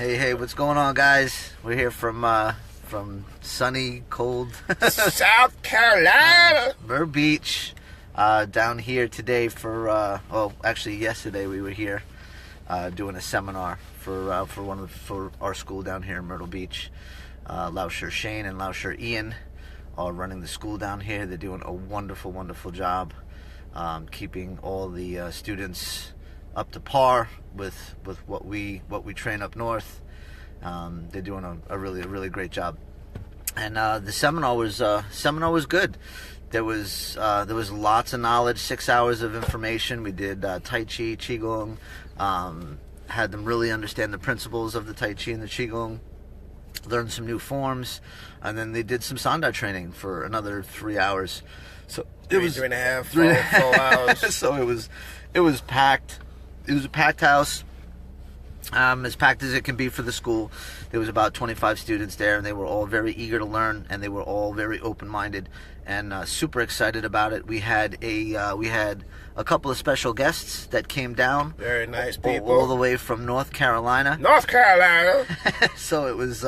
Hey, what's going on, guys? We're here from sunny, cold South Carolina, Myrtle Beach, down here today for actually yesterday we were here doing a seminar for our school down here in Myrtle Beach. Lauscher Shane and Lauscher Ian are running the school down here. They're doing a wonderful job, keeping all the students up to par with what we train up north. They're doing a really great job, and the seminar was good. There was lots of knowledge, 6 hours of information. We did Tai Chi, Qigong, had them really understand the principles of the Tai Chi and the Qigong, learned some new forms, and then they did some Sanda training for another 3 hours. So it was 3.5, 4 hours. So it was packed. It was a packed house, as packed as it can be for the school. There was about 25 students there, and they were all very eager to learn, and they were all very open-minded and super excited about it. We had a couple of special guests that came down. Very nice people, all the way from North Carolina. North Carolina. So it was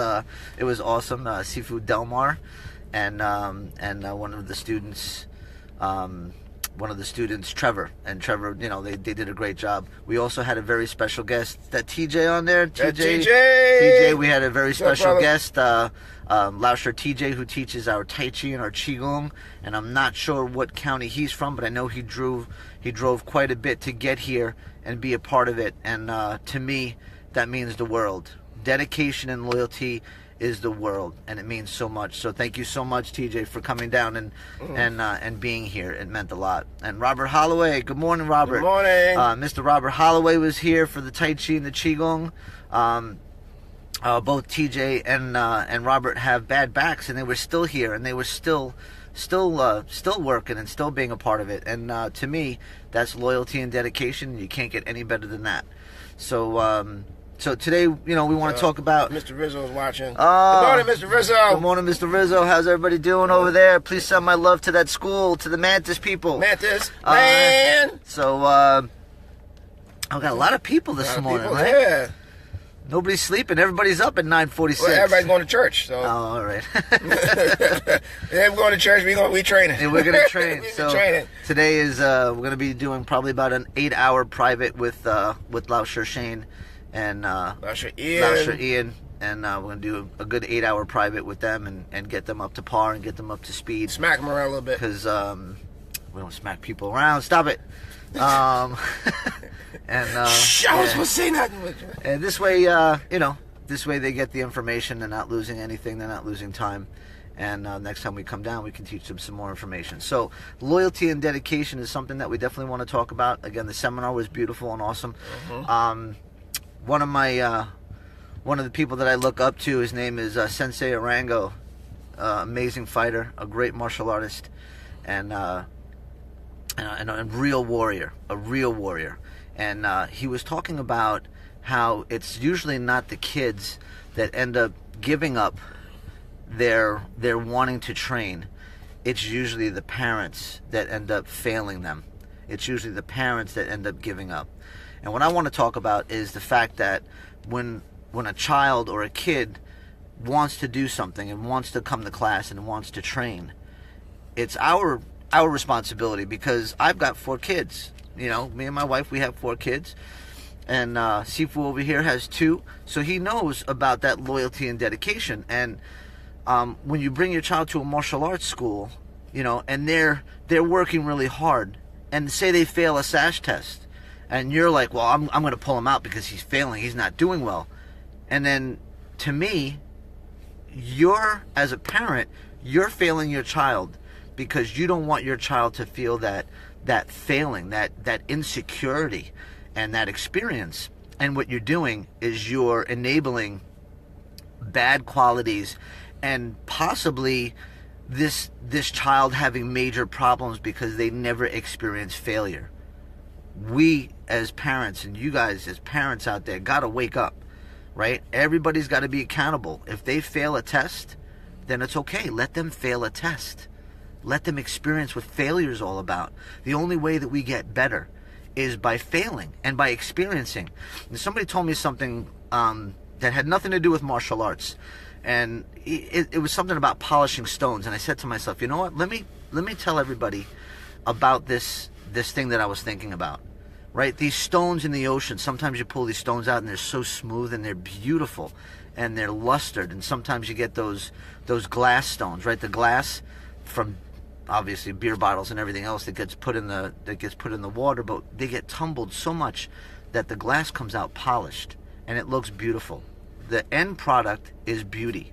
awesome. Sifu Delmar and one of the students, Trevor. And Trevor, they did a great job. We also had a very special guest, that TJ on there. TJ, we had a very special guest, Lauscher TJ, who teaches our Tai Chi and our Qigong. And I'm not sure what county he's from, but I know he drove quite a bit to get here and be a part of it. And to me, that means the world. Dedication and loyalty is the world, and it means so much. So thank you so much, TJ, for coming down and being here. It meant a lot. And Robert Holloway, good morning, Robert. Good morning. Mr. Robert Holloway was here for the Tai Chi and the Qigong. Both TJ and Robert have bad backs, and they were still here, and they were still working and still being a part of it. And to me, that's loyalty and dedication. You can't get any better than that. So today, we want to talk about... Mr. Rizzo's watching. Good morning, Mr. Rizzo. Good morning, Mr. Rizzo. How's everybody doing over there? Please send my love to that school, to the Mantis people. Mantis, man. So, I've got a lot of people this morning, right? Yeah. Nobody's sleeping. Everybody's up at 9:46. Well, everybody's going to church, so... Oh, all right. Yeah, we're going to church. We training. And we're going to train. So training. Today is, we're going to be doing probably about an 8-hour private with Lauscher Shane and Lauscher Ian, and we're going to do a good 8-hour private with them and get them up to par and get them up to speed. Smack them around a little bit. Because we don't smack people around. Stop it. I was supposed to say nothing. And this way, this way they get the information. They're not losing anything. They're not losing time. And next time we come down, we can teach them some more information. So loyalty and dedication is something that we definitely want to talk about. Again, the seminar was beautiful and awesome. Mm-hmm. One of the people that I look up to, his name is Sensei Arango, amazing fighter, a great martial artist, and a real warrior, And he was talking about how it's usually not the kids that end up giving up their wanting to train. It's usually the parents that end up failing them. It's usually the parents that end up giving up. And what I want to talk about is the fact that when a child or a kid wants to do something and wants to come to class and wants to train, it's our responsibility, because I've got 4 kids. Me and my wife, we have 4 kids. And Sifu over here has 2. So he knows about that loyalty and dedication. And when you bring your child to a martial arts school, and they're working really hard, and say they fail a sash test, and you're like, well, I'm going to pull him out because he's failing, he's not doing well. And then, to me, as a parent, you're failing your child because you don't want your child to feel that failing, that insecurity and that experience. And what you're doing is you're enabling bad qualities and possibly this child having major problems because they never experienced failure. We as parents, and you guys as parents out there, got to wake up, right? Everybody's got to be accountable. If they fail a test, then it's okay. Let them fail a test. Let them experience what failure is all about. The only way that we get better is by failing and by experiencing. And somebody told me something that had nothing to do with martial arts, and it was something about polishing stones. And I said to myself, you know what? Let me tell everybody about this thing that I was thinking about. Right? These stones in the ocean. Sometimes you pull these stones out and they're so smooth and they're beautiful and they're lustered. And sometimes you get those glass stones, right? The glass from obviously beer bottles and everything else that gets put in the water, but they get tumbled so much that the glass comes out polished and it looks beautiful. The end product is beauty.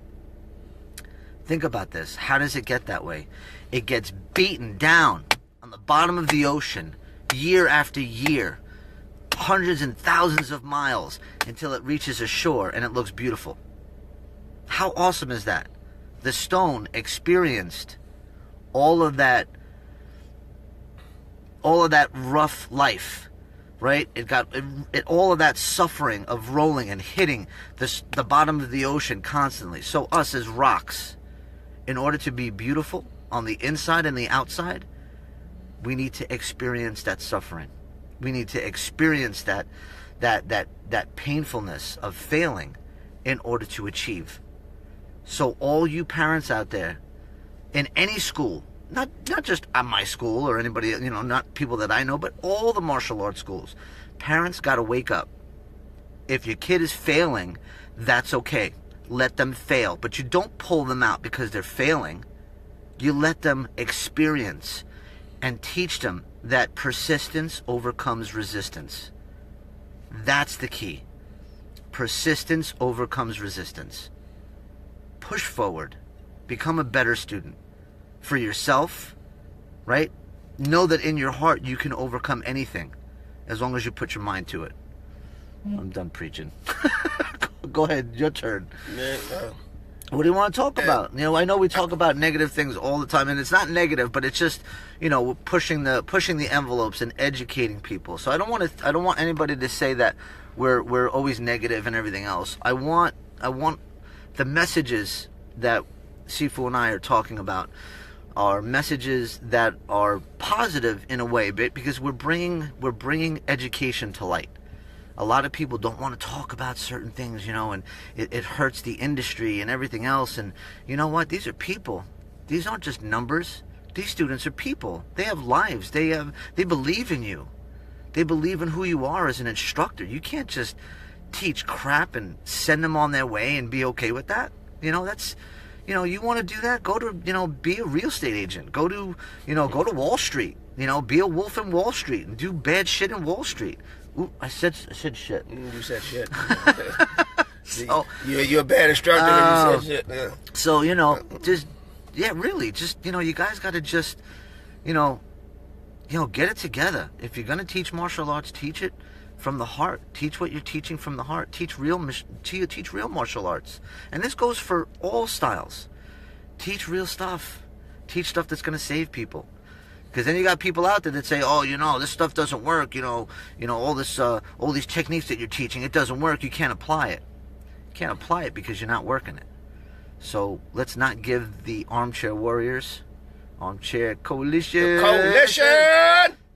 Think about this. How does it get that way? It gets beaten down on the bottom of the ocean year after year, hundreds and thousands of miles, until it reaches a shore and it looks beautiful. How awesome is that? The stone experienced all of that rough life, right? It got all of that suffering of rolling and hitting the bottom of the ocean constantly. So us as rocks, in order to be beautiful on the inside and the outside, we need to experience that suffering. We need to experience that painfulness of failing in order to achieve. So all you parents out there, in any school, not just at my school or anybody, not people that I know, but all the martial arts schools, parents got to wake up. If your kid is failing, that's okay. Let them fail. But you don't pull them out because they're failing. You let them experience and teach them that persistence overcomes resistance. That's the key. Persistence overcomes resistance. Push forward. Become a better student. For yourself, right? Know that in your heart you can overcome anything as long as you put your mind to it. I'm done preaching. Go ahead, your turn. What do you want to talk about? I know we talk about negative things all the time, and it's not negative, but it's just, pushing the envelopes and educating people. So I don't want anybody to say that we're always negative and everything else. I want the messages that Sifu and I are talking about are messages that are positive in a way, because we're bringing education to light. A lot of people don't want to talk about certain things, and it hurts the industry and everything else. And you know what? These are people. These aren't just numbers. These students are people. They have lives. They believe in you. They believe in who you are as an instructor. You can't just teach crap and send them on their way and be okay with that. You want to do that? Go to, be a real estate agent. Go to Wall Street. Be a wolf in Wall Street and do bad shit in Wall Street. Ooh, I said shit. You said shit. So, you're a bad instructor and you said shit. Yeah. So, really, you guys got to just, get it together. If you're going to teach martial arts, teach it from the heart. Teach what you're teaching from the heart. Teach real martial arts. And this goes for all styles. Teach real stuff. Teach stuff that's going to save people. Because then you got people out there that say, oh, this stuff doesn't work. All these techniques that you're teaching, it doesn't work. You can't apply it. You can't apply it because you're not working it. So let's not give the armchair warriors, armchair coalition.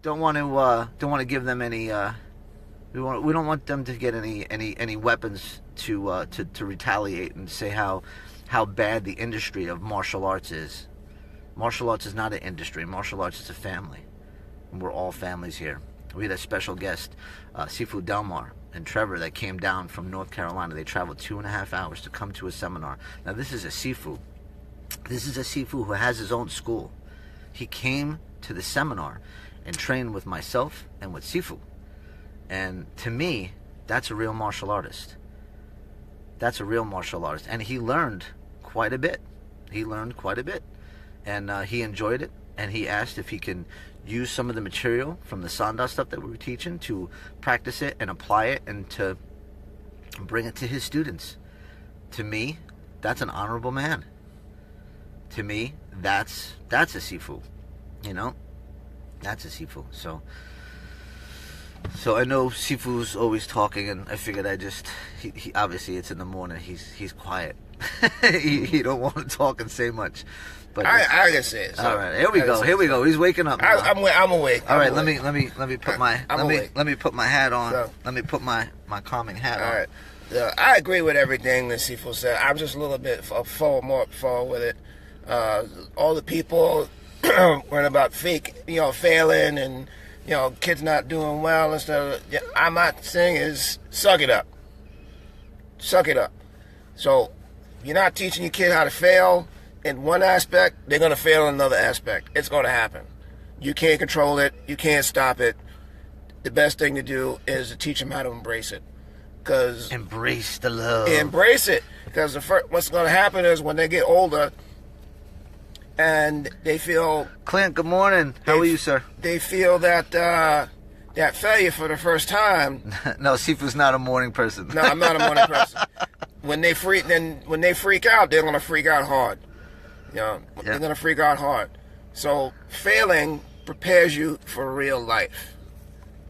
Don't want to give them any. We don't want them to get any weapons to retaliate and say how bad the industry of martial arts is. Martial arts is not an industry. Martial arts is a family. And we're all families here. We had a special guest, Sifu Delmar and Trevor, that came down from North Carolina. They traveled 2.5 hours to come to a seminar. Now, this is a Sifu. This is a Sifu who has his own school. He came to the seminar and trained with myself and with Sifu. And to me, that's a real martial artist. That's a real martial artist. And he learned quite a bit. And he enjoyed it, and he asked if he can use some of the material from the Sanda stuff that we were teaching to practice it and apply it and to bring it to his students. To me, that's an honorable man. To me, that's a Sifu. That's a Sifu. So I know Sifu's always talking, and I figured he obviously it's in the morning. He's quiet. he don't want to talk and say much. But I can say it. All right, here we go. He's waking up. I'm awake. All right, let me put my hat on. So, let me put my calming hat on. All right. I agree with everything that Sifu said. I'm just a little bit more forward with it. All the people worrying about failing and, kids not doing well and stuff. I'm not saying is suck it up. Suck it up. So, you're not teaching your kid how to fail in one aspect, they're going to fail in another aspect. It's going to happen. You can't control it. You can't stop it. The best thing to do is to teach them how to embrace it. Embrace the love. Embrace it. Because what's going to happen is when they get older and they feel... Clint, good morning. How are you, sir? They feel that that failure for the first time. No, Sifu's not a morning person. No, I'm not a morning person. When they freak out, they're going to freak out hard. They're going to freak out hard. So failing prepares you for real life,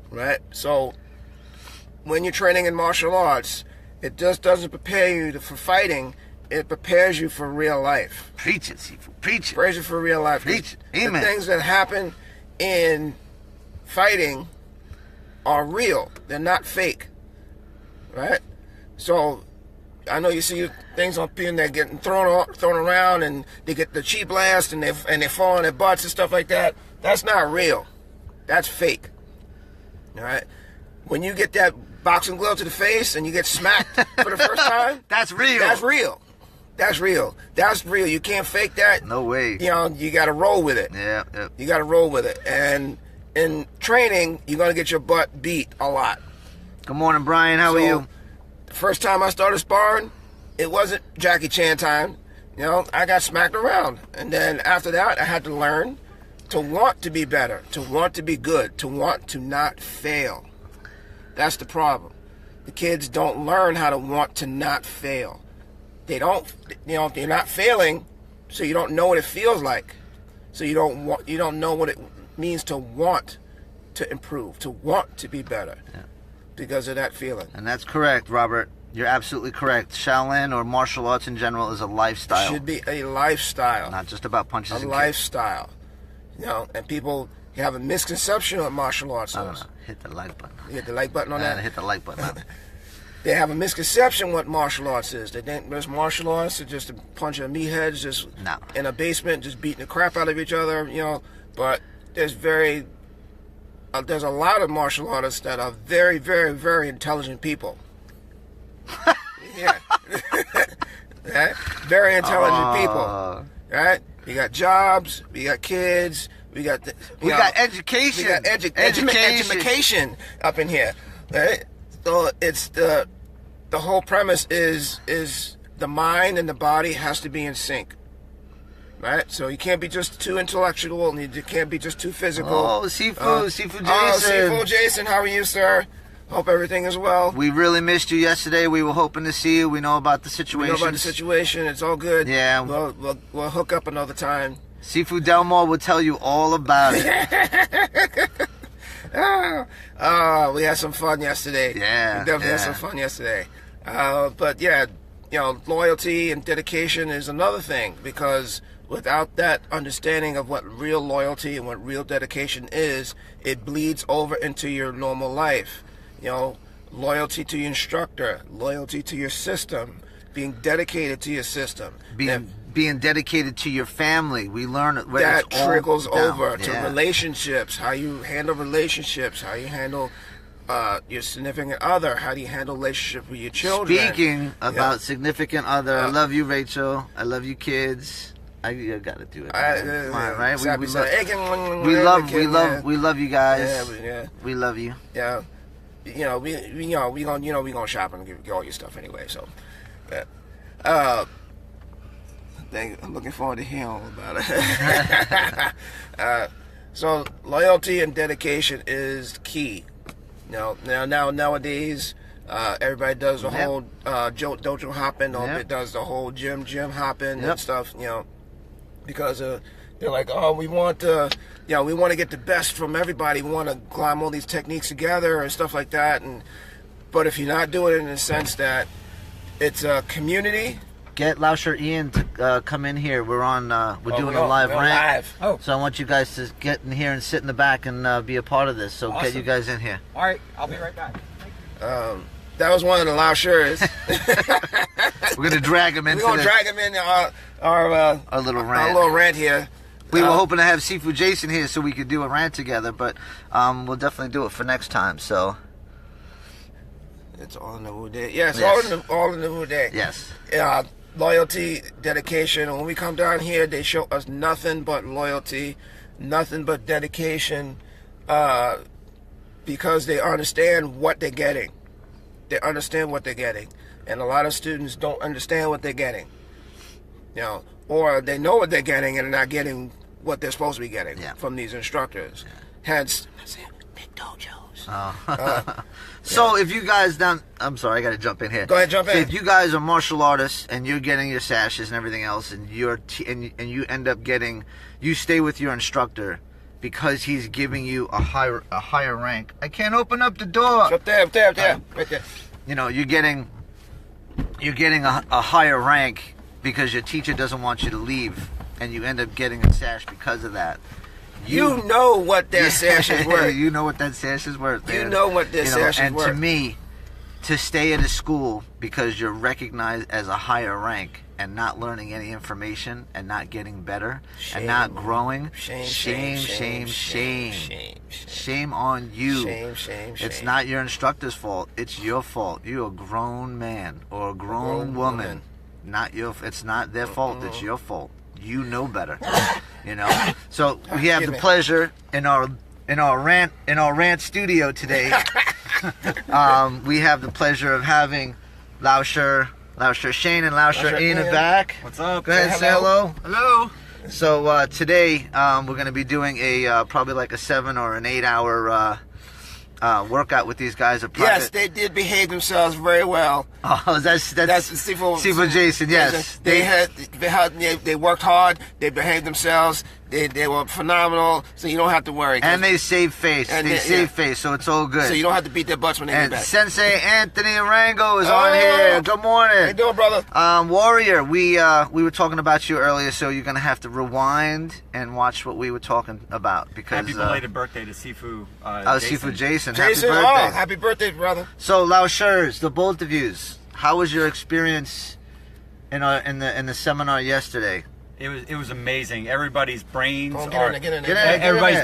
right? So when you're training in martial arts, it just doesn't prepare you for fighting. It prepares you for real life. Preach it, Sifu. Preach it. Prepares you for real life. Preach it. Amen. The things that happen in fighting are real. They're not fake, right? So I know you see things on people that getting thrown around and they get the chi blast and they fall on their butts and stuff like that. That's not real. That's fake. All right. When you get that boxing glove to the face and you get smacked for the first time, that's real. That's real. That's real. That's real. You can't fake that. No way. You got to roll with it. Yeah. You got to roll with it. And in training, you're gonna get your butt beat a lot. Good morning, Brian. How are you? The first time I started sparring, it wasn't Jackie Chan time. I got smacked around. And then after that, I had to learn to want to be better, to want to be good, to want to not fail. That's the problem. The kids don't learn how to want to not fail. They don't, they're not failing, so you don't know what it feels like. So you don't know what it means to want to improve, to want to be better. Yeah. Because of that feeling. And that's correct, Robert. You're absolutely correct. Shaolin or martial arts in general is a lifestyle. It should be a lifestyle. Not just about punches and kicks. A lifestyle. And people have a misconception of martial arts. I don't know. Hit the like button. You hit the like button on that? Hit the like button on it. They have a misconception what martial arts is. They think there's martial arts is just a bunch of meatheads just in a basement just beating the crap out of each other, But there's there's a lot of martial artists that are very, very, very intelligent people. Yeah. Right? Very intelligent people. Right? You got jobs, we got kids, we got education. We got education up in here. Right? So it's the whole premise is the mind and the body has to be in sync. Right? So you can't be just too intellectual and you can't be just too physical. Oh, Sifu Jason. Sifu Jason, how are you, sir? Hope everything is well. We really missed you yesterday. We were hoping to see you. We know about the situation. It's all good. Yeah. We'll hook up another time. Sifu Delmore will tell you all about it. We had some fun yesterday. Yeah. We definitely had some fun yesterday. But yeah, loyalty and dedication is another thing, because without that understanding of what real loyalty and what real dedication is, it bleeds over into your normal life. Loyalty to your instructor, loyalty to your system, being dedicated to your system. Being dedicated to your family. We learn that trickles over to relationships, how you handle relationships, how you handle your significant other, how do you handle relationship with your children. Speaking about significant other, I love you, Rachel. I love you, kids. I gotta do it. Right? We love you guys. We love you. Yeah. We gonna shop and get all your stuff anyway. So, I'm looking forward to hearing all about it. So loyalty and dedication is key. Nowadays, everybody does the whole dojo hopping, does the whole gym hopping and stuff. Because they're like, oh, we want to get the best from everybody. We want to climb all these techniques together and stuff like that. But if you're not doing it in the sense that it's a community. Get Lauscher Ian to come in here. We're on. We're doing a live rant. Oh. So I want you guys to get in here and sit in the back and be a part of this. So awesome. Get you guys in here. All right, I'll be right back. That was one of the Lauschers. We're gonna drag him into. We're gonna drag him into our little rant. Our little rant here. We were hoping to have Sifu Jason here so we could do a rant together, but we'll definitely do it for next time. So it's all in the Wu Day. Yes, all in the Wu Day. Yes. Loyalty, dedication. When we come down here, they show us nothing but loyalty, nothing but dedication, because they understand what they're getting. They understand what they're getting, and a lot of students don't understand what they're getting. You know, or they know what they're getting and they're not getting what they're supposed to be getting from these instructors. Hence, big dojos. So if you guys I'm sorry, I got to jump in here. Go ahead, jump in. If you guys are martial artists and you're getting your sashes and everything else, and and you end up you stay with your instructor because he's giving you a higher rank. I can't open up the door. Up there, right there. You know, you're getting a higher rank because your teacher doesn't want you to leave, and you end up getting a sash because of that. You know what that sash is worth. You know what that sash is worth, man. You know what that sash is worth. And to me, to stay at a school because you're recognized as a higher rank and not learning any information and not getting better and not growing, shame on you. Shame. It's not your instructor's fault. It's your fault. You're a grown man or a grown woman. It's not their fault. It's your fault. You know better. You know. So we have the pleasure in our rant studio today. We have the pleasure of having Lauscher Shane and Lauscher Ian in the back. What's up? Go ahead, say hello. Hello. So today we're going to be doing a probably like a 7 or an 8 hour workout with these guys. Yes, they did behave themselves very well. Oh, that's Sifu Jason. Yes, they worked hard. They behaved themselves. They were phenomenal. So you don't have to worry. And they save face. Face, so it's all good. So you don't have to beat their butts when they get back. Sensei Anthony Arango is on here. Good morning. How you doing, brother? Warrior, we were talking about you earlier, so you're gonna have to rewind and watch what we were talking about because happy belated birthday to Sifu. Sifu Jason. Jason, happy birthday. Happy birthday, brother. So Lauschers, the both of yous, how was your experience in the seminar yesterday? It was amazing. Everybody's brains are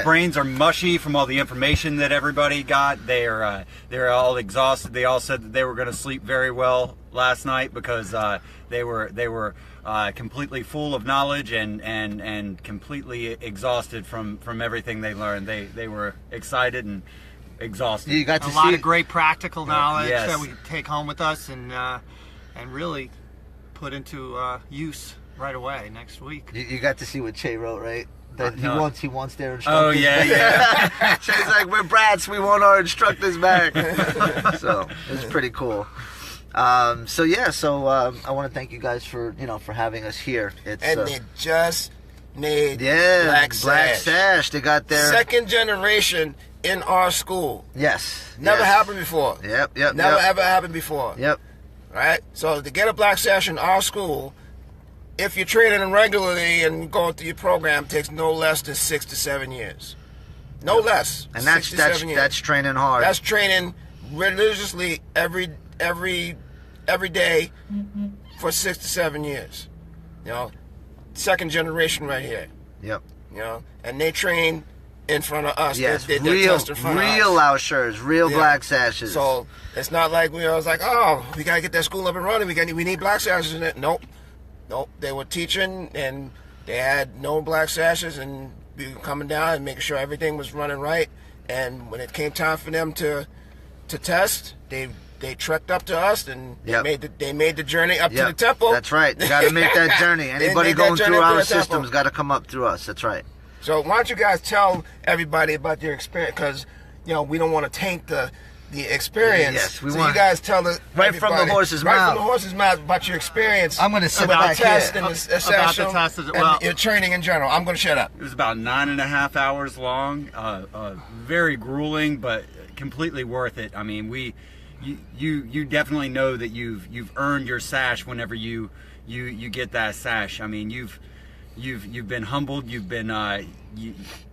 brains are mushy from all the information that everybody got. They're all exhausted. They all said that they were going to sleep very well last night because they were completely full of knowledge and completely exhausted from everything they learned. They were excited and exhausted. You got to see a lot of great practical knowledge yes. that we could take home with us and really put into use right away next week. You got to see what Che wrote, right? That he wants their instructors. Oh yeah. Che's like, we're brats. We want our instructors back. So it's pretty cool. I want to thank you guys for having us here. They just made Black Sash. They got their second generation in our school. Yes. Never happened before. Yep. Never ever happened before. Yep. Right? So to get a Black Sash in our school, if you're training them regularly and going through your program, takes no less than 6 to 7 years. No less. And that's training hard. That's training religiously every day for 6 to 7 years. You know, second generation right here. Yep. You know, and they train in front of us. Yes, they real test in front of us. Lauschers, real Black Sashes. So it's not like we was like, oh, we gotta get that school up and running. We need Black Sashes in it. Nope. They were teaching and they had no Black Sashes and we were coming down and making sure everything was running right. And when it came time for them to test, they trekked up to us and they made the journey up to the temple. That's right. They got to make that journey. Anybody going through our system's got to come up through us. That's right. So why don't you guys tell everybody about your experience? Because we don't want to taint the experience. Yes, you guys tell it right from the horse's mouth. Right from the horse's mouth about your experience. I'm going to sit back here. About the test as well. And your training in general. I'm going to shut up. It was about 9.5 hours long. Very grueling, but completely worth it. I mean, you definitely know that you've earned your sash whenever you get that sash. I mean, you've been humbled. You've been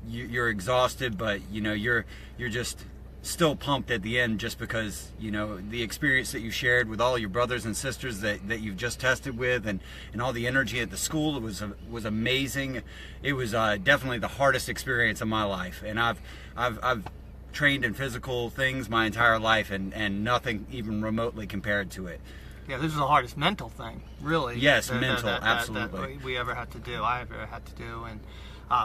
you're exhausted, but you're just still pumped at the end, just because, you know, the experience that you shared with all your brothers and sisters that you've just tested with, and all the energy at the school, it was amazing. It was definitely the hardest experience of my life, and I've trained in physical things my entire life, and nothing even remotely compared to it. Yeah, this is the hardest mental thing, really. Yes, mental, That absolutely. we ever had to do. I ever had to do, and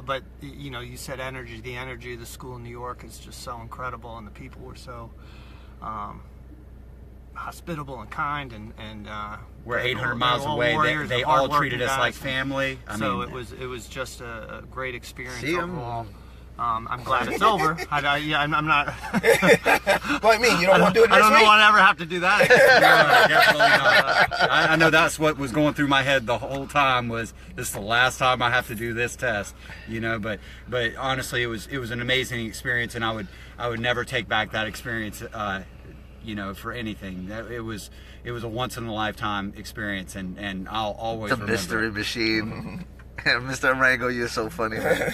but you know, you said energy. The energy of the school in New York is just so incredible, and the people were so hospitable and kind, and we're they 800 were miles all away. warriors, They they're all hardworking treated us like guys. family. I So mean, it was just a great experience See 'em. overall. I'm glad it's over. I'm not. But I mean, you don't want to do it I next don't know week? I'll ever have to do that again. No, definitely not. I know that's what was going through my head the whole time, was this is the last time I have to do this test, you know. But honestly, it was an amazing experience, and I would never take back that experience, you know, for anything. It was a once in a lifetime experience, and I'll always The remember mystery it. machine. Mr. Rango, you're so funny, man.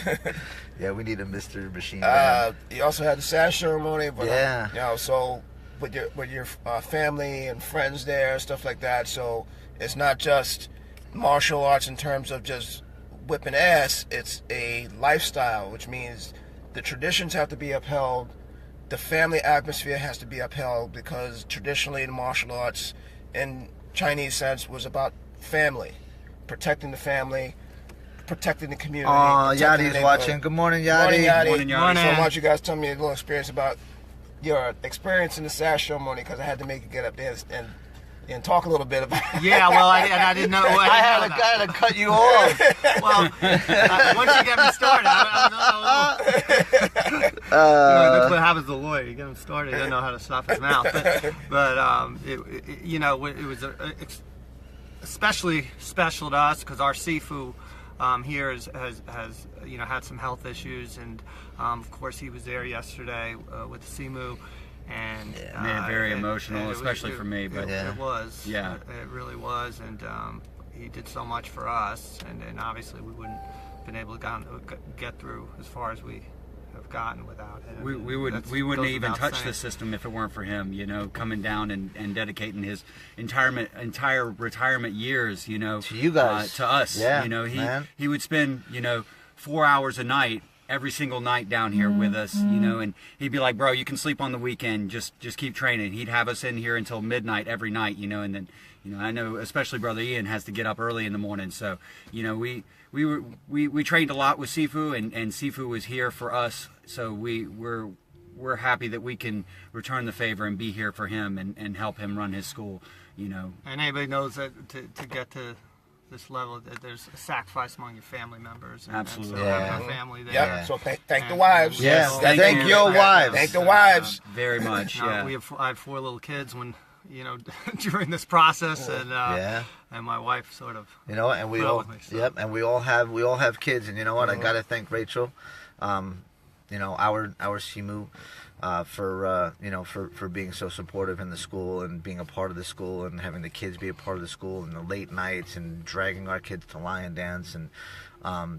Yeah, we need a mystery machine. Man. You also had the sash ceremony, but Yeah. you know, so with your family and friends there, stuff like that. So it's not just martial arts in terms of just whipping ass. It's a lifestyle, which means the traditions have to be upheld. The family atmosphere has to be upheld, because traditionally the martial arts in Chinese sense was about family, protecting the family, protecting the community. Oh, protecting the Yadi's neighborhood. watching. Good morning, Yadi. Morning, Yadi. Morning, Yadi. Morning. So why don't you guys tell me a little experience about your experience in the sash ceremony, because I had to make you get up there and talk a little bit about it. Yeah, well, I didn't know. I had to cut you off. Well, once you get me started, that's what happens to a lawyer. You get him started, he doesn't know how to stop his mouth. But you know, it was especially special to us, because our Sifu here has you know, had some health issues, and of course he was there yesterday with Simu. And Man, very emotional, and especially for me. But Yeah. it was. Yeah. It really was, and he did so much for us, and obviously we wouldn't have been able to get through as far as we have gotten without him. we wouldn't goes even without touch saying. the system if it weren't for him, you know, coming down and dedicating his entire retirement years, you know, To you guys. to us. Yeah, you know, man. he would spend, you know, 4 hours a night every single night down here with us, you know, and he'd be like, bro, you can sleep on the weekend, just keep training. He'd have us in here until midnight every night, you know, and then, you know, I know especially Brother Ian has to get up early in the morning, so, you know, we trained a lot with Sifu, and Sifu was here for us, so we're happy that we can return the favor and be here for him and help him run his school, you know. And anybody knows that to get to this level, that there's a sacrifice among your family members. And Absolutely. so Yeah. having a family there. Yep. So thank the wives. Yes, Thank thank you. your wives. Thank the wives. Very much, yeah. I have 4 little kids when, you know, during this process, and Yeah. and my wife sort of. You know, and we Put up all, with me, so. yep, and we all have kids, and you know what? I gotta thank Rachel, you know, our Simu, for you know, for being so supportive in the school and being a part of the school and having the kids be a part of the school, and the late nights and dragging our kids to lion dance and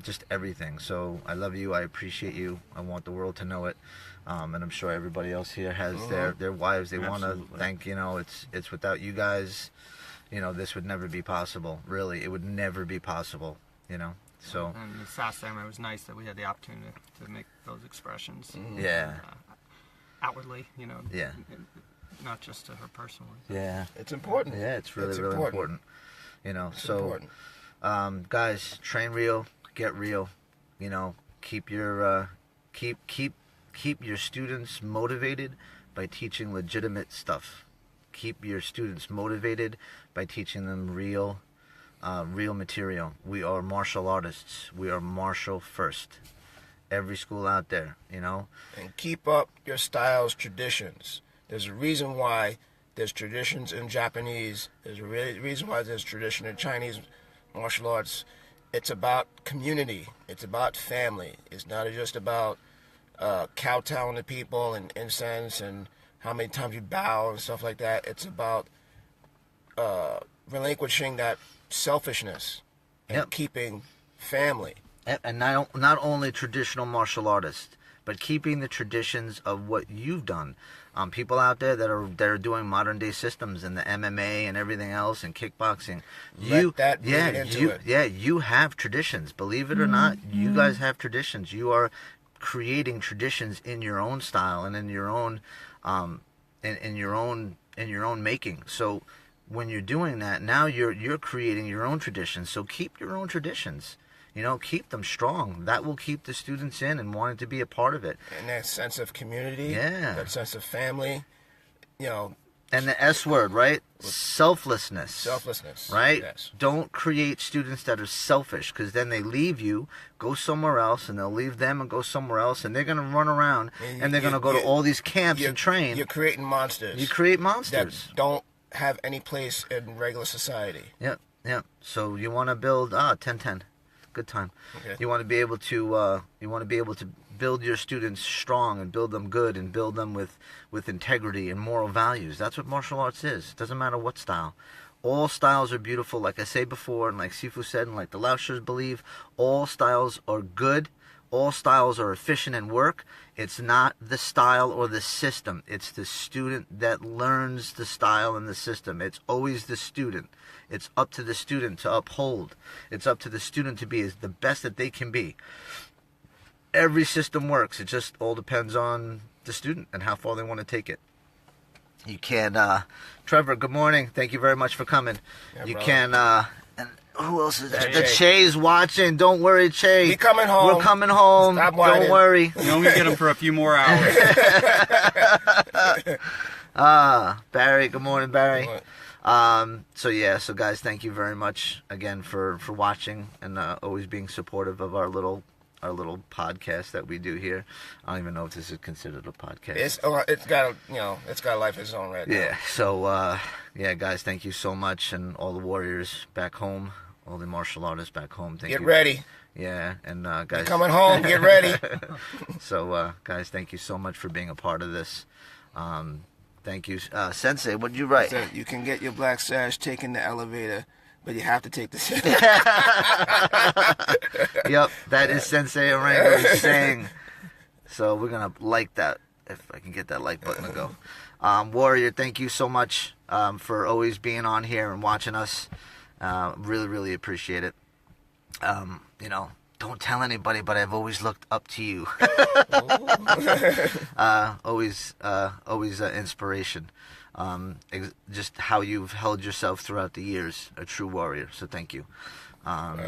just everything. So I love you. I appreciate you. I want the world to know it. And I'm sure everybody else here has their wives they want to Absolutely. thank. You know, it's without you guys, you know, this would never be possible. Really, it would never be possible. You know, so And the sash ceremony was nice that we had the opportunity to make those expressions. yeah, Outwardly, you know. Yeah. Not just to her personally. yeah, It's important. yeah. It's really It's really important. important. You know, It's so important. guys, train real, get real. You know, keep your keep your students motivated by teaching legitimate stuff. Keep your students motivated by teaching them real material. We are martial artists. We are martial first. Every school out there, you know. And keep up your style's traditions. There's a reason why there's traditions in Japanese. There's a reason why there's tradition in Chinese martial arts. It's about community. It's about family. It's not just about kowtowing to people and incense and how many times you bow and stuff like that. It's about relinquishing that selfishness and Yep. keeping family. And not only traditional martial artists, but keeping the traditions of what you've done. People out there that are doing modern day systems and the MMA and everything else and kickboxing. You have traditions. Believe it or not, you guys have traditions. You are creating traditions in your own style and in your own in your own making. So when you're doing that, now you're creating your own traditions. So keep your own traditions. Keep them strong. That will keep the students in and wanting to be a part of it. And that sense of community, yeah, that sense of family, And the S word, right? Selflessness. Selflessness. Right? Yes. Don't create students that are selfish, because then they leave you, go somewhere else, and they'll leave them and go somewhere else, and they're going to run around, and they're going to go to all these camps and train. You're creating monsters. You create monsters. That don't have any place in regular society. Yep. So you want to build 10-10. Good time. Okay. You want to be able to build your students strong and build them good and build them with integrity and moral values. That's what martial arts is. It doesn't matter what style. All styles are beautiful, like I say before, and like Shifu said, and like the Laotians believe, all styles are good. All styles are efficient in work. It's not the style or the system. It's the student that learns the style and the system. It's always the student. It's up to the student to uphold. It's up to the student to be the best that they can be. Every system works. It just all depends on the student and how far they want to take it. You can, Trevor, good morning. Thank you very much for coming. Yeah, you brother. can, and who else is there? Che. The Che's watching. Don't worry, Che. We coming home. We're coming home. Stop whining. Don't worry. You only get them for a few more hours. Barry, good morning, Barry. What? So guys, thank you very much again for watching and always being supportive of our little podcast that we do here. I don't even know if this is considered a podcast. It's got a life of its own right now. Yeah. So guys, thank you so much, and all the warriors back home, all the martial artists back home. Thank you. Get ready. Yeah, and guys, You're coming home. Get ready. So guys, thank you so much for being a part of this. Thank you, Sensei. What did you write? So you can get your black sash taking the elevator, but you have to take the stairs. Yep, that is Sensei Arango's saying. So we're gonna like that, if I can get that like button to go. Warrior, thank you so much for always being on here and watching us. Really, really appreciate it. Don't tell anybody, but I've always looked up to you. Always inspiration. Just how you've held yourself throughout the years, a true warrior. So thank you.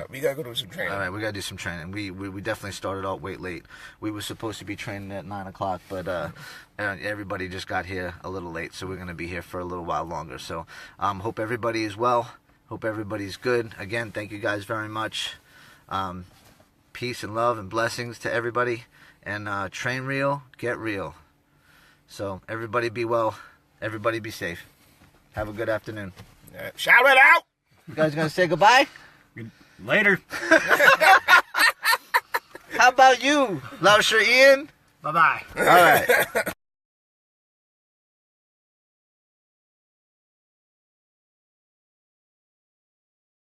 We gotta go do some training. All right, we gotta do some training. We definitely started out way late. We were supposed to be training at 9 o'clock, but everybody just got here a little late, so we're gonna be here for a little while longer. So hope everybody is well. Hope everybody's good. Again, thank you guys very much. Peace and love and blessings to everybody. And train real, get real. So everybody be well. Everybody be safe. Have a good afternoon. Shout it out! You guys gonna say goodbye? Later. How about you, Lausher Ian? Bye-bye. All right.